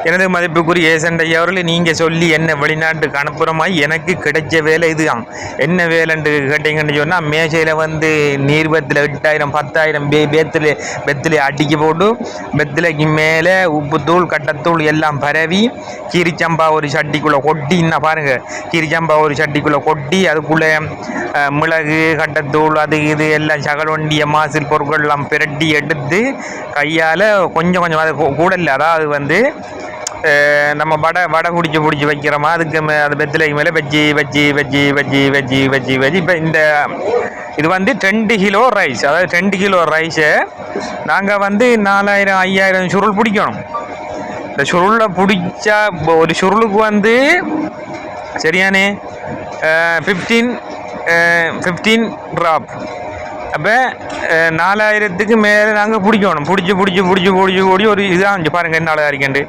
எனது மதிப்புக்குரிய ஏசண்டையா அவர்கள் நீங்கள் சொல்லி என்ன வெளிநாட்டுக்கு அனுப்புகிறமாய் எனக்கு கிடைச்ச வேலை இதுதான். என்ன வேலைன்னு கேட்டீங்கன்னு சொன்னால், மேசையில் வந்து நீர்வத்தில் 8000 10,000 வெத்திலே அடிக்க போட்டு வெத்திலைக்கு மேலே உப்புத்தூள் கட்டத்தூள் எல்லாம் பரவி கீரிச்சம்பா ஒரு சட்டிக்குள்ளே கொட்டி, இன்னும் பாருங்கள், கீரிச்சம்பா ஒரு சட்டிக்குள்ளே கொட்டி அதுக்குள்ளே மிளகு கட்டத்தூள் அது இது எல்லாம் சகலொண்டிய மாசில் பொருட்கள் எல்லாம் பிரட்டி எடுத்து கையால் கொஞ்சம் கொஞ்சம் அது கூட இல்லை, அதாவது வந்து நம்ம வடை பிடிச்சி வைக்கிறோமா, அதுக்கு அது வெத்திலைக்கு மேலே வச்சு இப்போ இந்த இது வந்து 2 கிலோ ரைஸ், அதாவது 2 கிலோ ரைஸை நாங்கள் வந்து 4000 5000 சுருள் பிடிக்கணும். இந்த சுருளில் பிடிச்சா ஒரு சுருளுக்கு வந்து சரியானே 15 ட்ராப். அப்போ 4000க்கு மேலே நாங்கள் பிடிக்கணும். பிடிச்சி ஒரு இதாக பாருங்கள் என்ன அழகாக இருக்கேன்ட்டு.